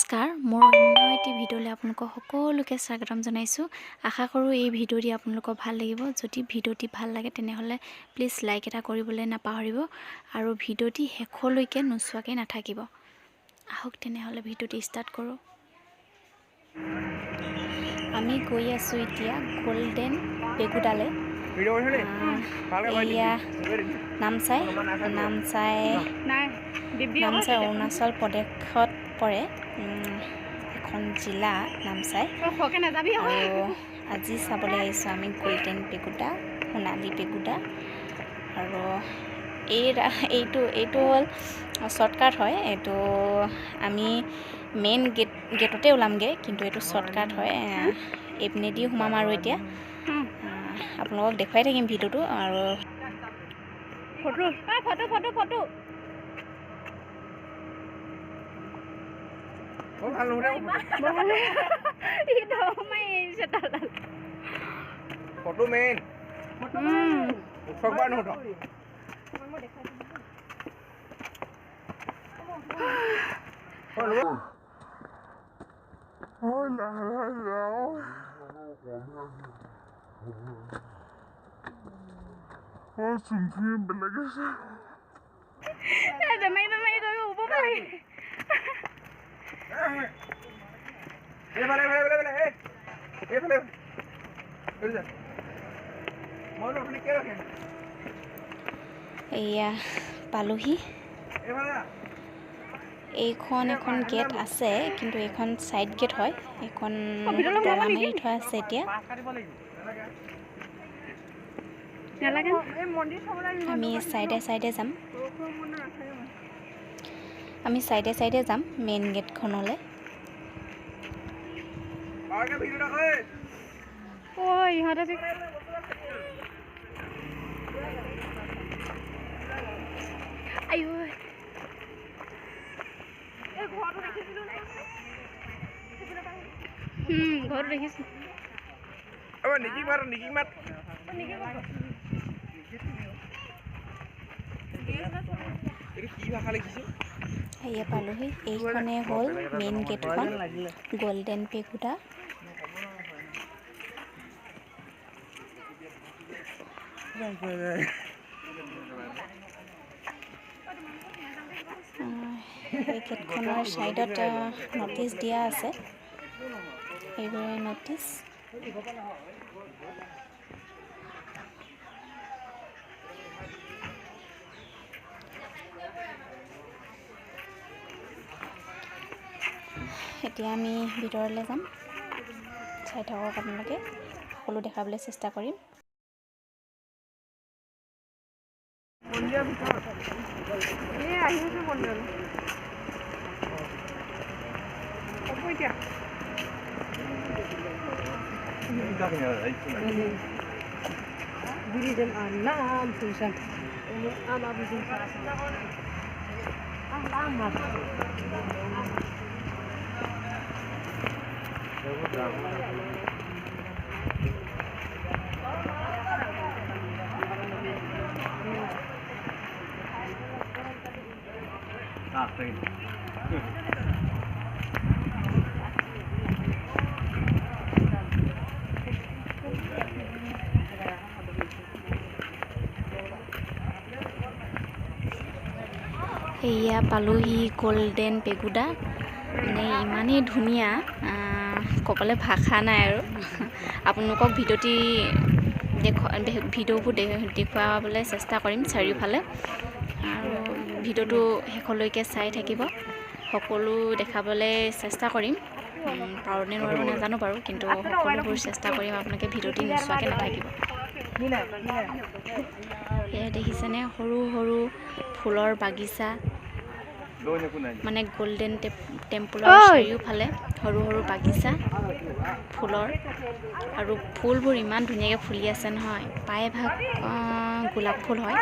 নমস্কাৰ মোৰ অন্য এটি ভিডিঅ'লৈ আপোনালোকক সকলোকে স্বাগতম জনাইছোঁ। আশা কৰোঁ এই ভিডিঅ'টি আপোনালোকৰ ভাল লাগিব। যদি ভিডিঅ'টি ভাল লাগে তেনেহ'লে প্লিজ লাইক এটা কৰিবলৈ নাপাহৰিব আৰু ভিডিঅ'টি শেষলৈকে নোচোৱাকৈ নাথাকিব। আহক তেনেহ'লে ভিডিঅ'টি ষ্টাৰ্ট কৰোঁ। আমি গৈ আছোঁ এতিয়া গল্ডেন পেগোডালৈ। এয়া নামচাই অৰুণাচল প্ৰদেশত পৰে এখন জিলা নামচাই। আৰু আজি চাবলৈ আহিছোঁ আমি গল্ডেন পেগোডা, সোণালী পেগোডা। আৰু এইটো হ'ল শ্বৰ্টকাট হয়। এইটো আমি মেইন গেটতে ওলামগৈ, কিন্তু এইটো শ্বৰ্টকাট হয়। এইপিনেদি সোমাম আৰু এতিয়া আপোনালোকক দেখুৱাই থাকিম ভিডিঅ'টো। আৰু ফটো মেইন এয়া পালোহি। এইখন এখন গেট আছে, কিন্তু এইখন ছাইড গেট হয়। এইখন তলা মাৰি থোৱা আছে। এতিয়া আমি চাইডে যাম মেইন গেটখনলৈ। ঘৰটো দেখিছোঁ। এয়া পালোহি। এইখনে হ'ল মেইন গেটখন, গল্ডেন পেগোডা। এই গেটখনৰ ছাইডত ন'টিচ দিয়া আছে। এইবোৰে ন'টিচ। এতিয়া আমি ভিতৰলৈ যাম। চাই থাকক আপোনালোকে, সকলো দেখাবলৈ চেষ্টা কৰিম। এয়া পালোহি গল্ডেন পেগোডা। মানে ইমানেই ধুনীয়া, ক'বলৈ ভাষা নাই আৰু। আপোনালোকক ভিডিঅ'বোৰ দেখুৱাবলৈ চেষ্টা কৰিম চাৰিওফালে। আৰু ভিডিঅ'টো শেষলৈকে চাই থাকিব, সকলো দেখাবলৈ চেষ্টা কৰিম। পাৰোঁনে নোৱাৰোঁ নাজানো বাৰু, কিন্তু সকলোবোৰ চেষ্টা কৰিম। আপোনালোকে ভিডিঅ'টি নোচোৱাকৈ নাথাকিব। এয়া দেখিছেনে, সৰু সৰু ফুলৰ বাগিচা। মানে গল্ডেন টেম্পলৰ চাৰিওফালে সৰু সৰু বাগিচা ফুলৰ, আৰু ফুলবোৰ ইমান ধুনীয়াকৈ ফুলি আছে নহয়। প্ৰায়ভাগ গোলাপ ফুল হয়,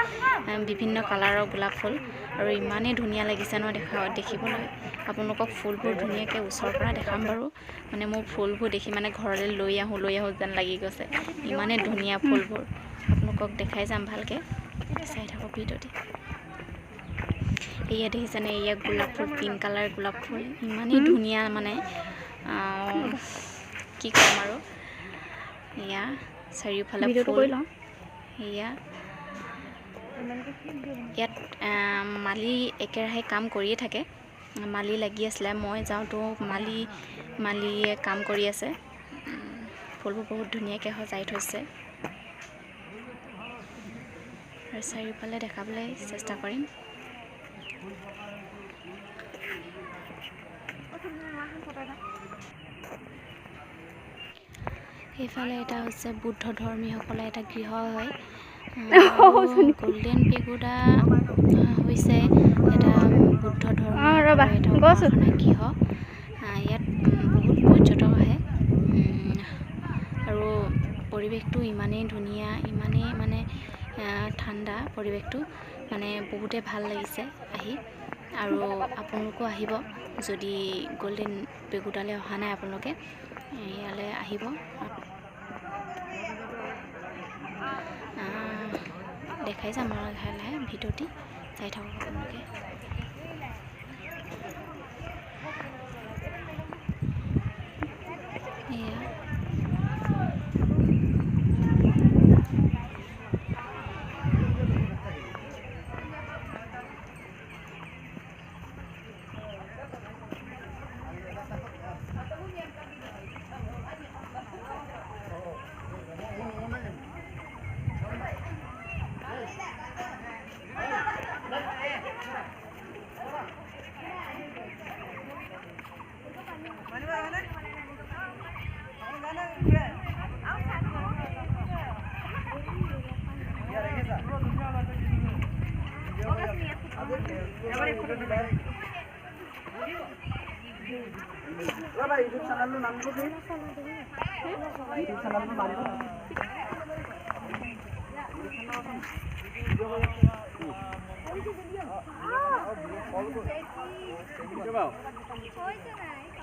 বিভিন্ন কালাৰৰ গোলাপ ফুল। আৰু ইমানেই ধুনীয়া লাগিছে নহয় দেখিবলৈ। আপোনালোকক ফুলবোৰ ধুনীয়াকৈ ওচৰৰ পৰা দেখাম বাৰু। মানে মোৰ ফুলবোৰ দেখি মানে ঘৰলৈ লৈ আহোঁ যেন লাগি গৈছে। ইমানেই ধুনীয়া ফুলবোৰ আপোনালোকক দেখাই যাম ভালকৈ। চাই থাকক ভিডিঅ'টি। এয়া দেখিছেনে, এয়া গোলাপ ফুল, পিংক কালাৰ গোলাপ ফুল, ইমানেই ধুনীয়া মানে কি ক'ম আৰু। এয়া চাৰিওফালে ফুল। এয়া ইয়াত মালি একেৰাহে কাম কৰিয়ে থাকে। মালি লাগি আছিলে, মই যাওঁতো মালিয়ে কাম কৰি আছে। ফুলবোৰ বহুত ধুনীয়াকৈ সজাই থৈছে আৰু চাৰিওফালে দেখাবলৈ চেষ্টা কৰিম। সেইফালে এটা হৈছে বুদ্ধ ধৰ্মীসকলৰ এটা গৃহ হয়। গল্ডেন পেগোডা হৈছে এটা বুদ্ধ ধৰ্মীয় এটা উপাসনা গৃহ। ইয়াত বহুত পৰ্যটক আহে আৰু পৰিৱেশটো ইমানেই ধুনীয়া, ইমানেই মানে ঠাণ্ডা পৰিৱেশটো, মানে বহুতে ভাল লাগিছে আহি। আৰু আপোনালোকো আহিব, যদি গল্ডেন পেগোডালৈ অহা নাই আপোনালোকে ইয়ালৈ আহিব। দেখাই যাম আৰু লাহে লাহে ভিডিঅ'টি চাই থাকক আপোনালোকে। এয়া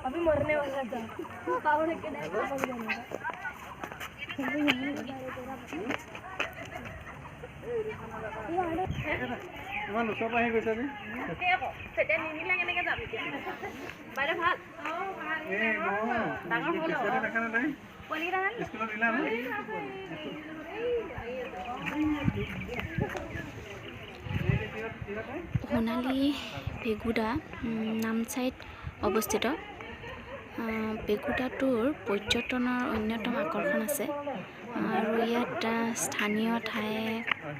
अभी मरने वाला था पावने के नहीं ইমান ওচৰ পৰা আহি গৈছে যে তেতিয়া নিনিলা কেনেকৈ যাম এতিয়া বাইদেউ ভাল ডাঙৰ হ'ল দেখা নাই পোৱালিকেইটা ভাল স্কুলত দিলা ন সোণালী পেগোডা নামচাইত অৱস্থিত। পেগোডাটোৰ পৰ্যটনৰ অন্যতম আকৰ্ষণ আছে আৰু ইয়াত স্থানীয় ঠাই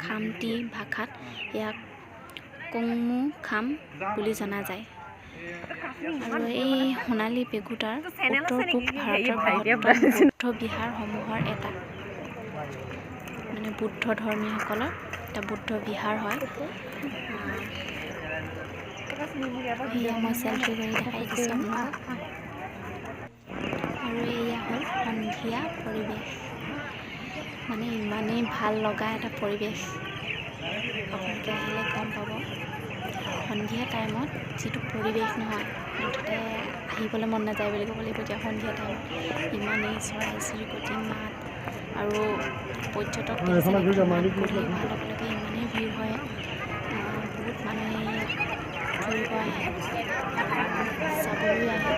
খামটি ভাষাত ইয়াক কংমু খাম বুলি জনা যায়। আৰু এই সোণালী পেগোডাৰ উত্তৰ পূব ভাৰতৰ বৃহত্তম বুদ্ধ বিহাৰসমূহৰ এটা, মানে বুদ্ধ ধৰ্মীসকলৰ এটা বুদ্ধ বিহাৰ হয়। এয়া মই চেলফি কৰি দেখাই দিছোঁ আপোনাক। আৰু এয়া হ'ল সন্ধিয়া পৰিৱেশ, মানে ইমানেই ভাল লগা এটা পৰিৱেশ, আপোনালোকে আহিলে গম পাব। সন্ধিয়া টাইমত যিটো পৰিৱেশ নহয়, মুঠতে আহিবলৈ মন নাযায় বুলি ক'ব লাগিব। এতিয়া সন্ধিয়া টাইমত ইমানেই চৰাই চিৰিকটি মাত আৰু পৰ্যটক গধূলি হোৱাৰ লগে লগে ইমানেই ভিৰ হয়, বহুত মানুহে ফুৰিব আহে, চাবলৈ আহে।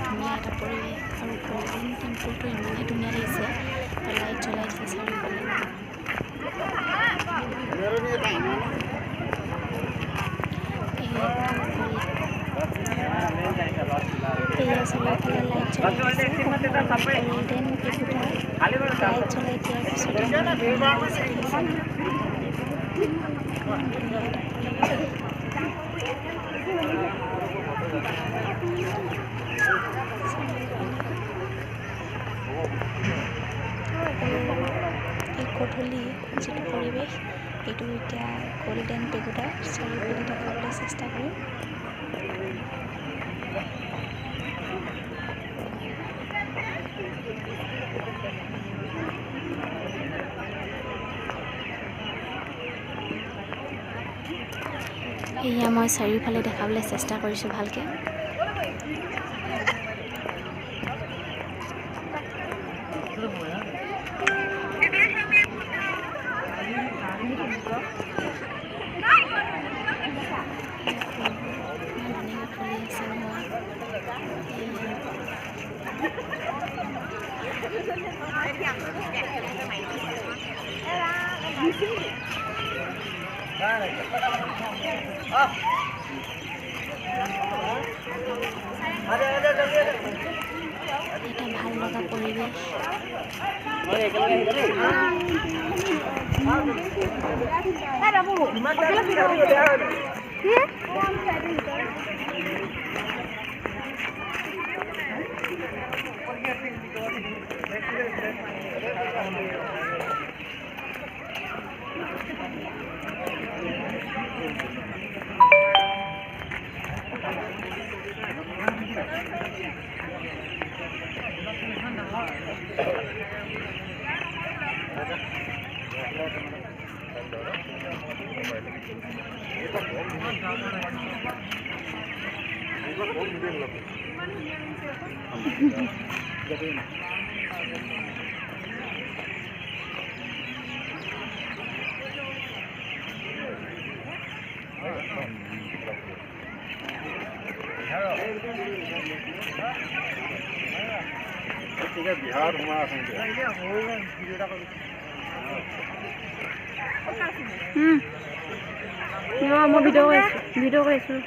ধুনীয়া এটা পৰিৱেশ আৰু গল্ডেন টেম্পলটো ইমানেই ধুনীয়া লাগিছে, লাইট জ্বলাই দিছে চাৰিওফালে। এয়া চাৰিওফালে লাইট জ্বলাই দিছে, গল্ডেন পেগোডা লাইট জ্বলাই দিয়াৰ পিছতে এই গধূলি যিটো পৰিৱেশ, এইটো এতিয়া গল্ডেন পেগোডা চাৰিওফালে দেখাবলৈ চেষ্টা কৰিম। এয়া মই চাৰিওফালে দেখাবলৈ চেষ্টা কৰিছোঁ ভালকৈ। এটা ভাল লগা পৰিৱেশ। বিহাৰ সোমাই আছে মই ভিডিঅ' কৰি আছোঁ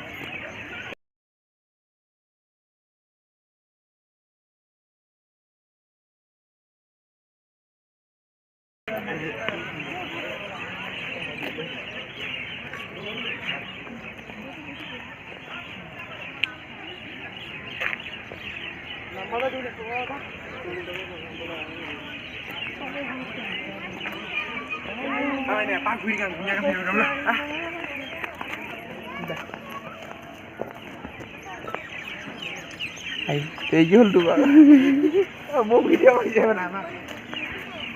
পাক ঘূৰি ধুনীয়াকৈ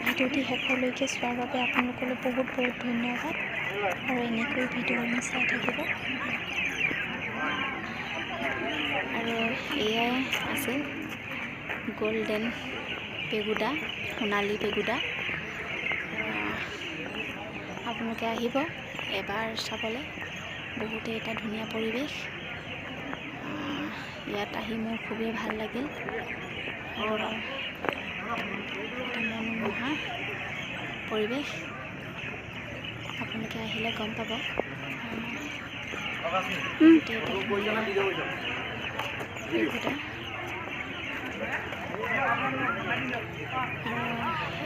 ভিডিঅ'টি শেষলৈকে চোৱাৰ বাবে আপোনালোকলৈ বহুত বহুত ধন্যবাদ আৰু এনেকৈ ভিডিঅ'সমূহ চাই থাকিব। আৰু এয়াই আছিল গল্ডেন পেগুডা, সোণালী পেগুডা। আপোনালোকে আহিব এবাৰ চাবলৈ। বহুতেই এটা ধুনীয়া পৰিৱেশ। ইয়াত আহি মোৰ খুবেই ভাল লাগিল আৰু এটা মনোমোহা পৰিৱেশ। আপোনালোকে আহিলে গম পাব।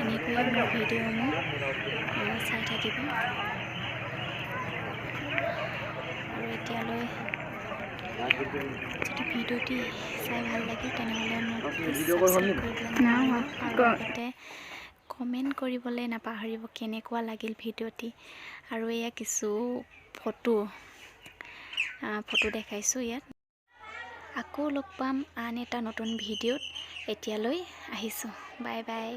এনেকৈয়ে মোৰ ভিডিঅ'সমূহ চাই থাকিব। আৰু এতিয়ালৈ যদি ভিডিঅ'টি চাই ভাল লাগে তেনেহ'লে মোক ছাবস্ক্ৰাইব আৰু লগতে কমেণ্ট কৰিবলৈ নাপাহৰিব কেনেকুৱা লাগিল ভিডিঅ'টি। আৰু এয়া কিছু ফটো দেখাইছোঁ ইয়াত। আকৌ লগ পাম আন এটা নতুন ভিডিঅ'ত। এতিয়ালৈ আহিছোঁ, বাই বাই।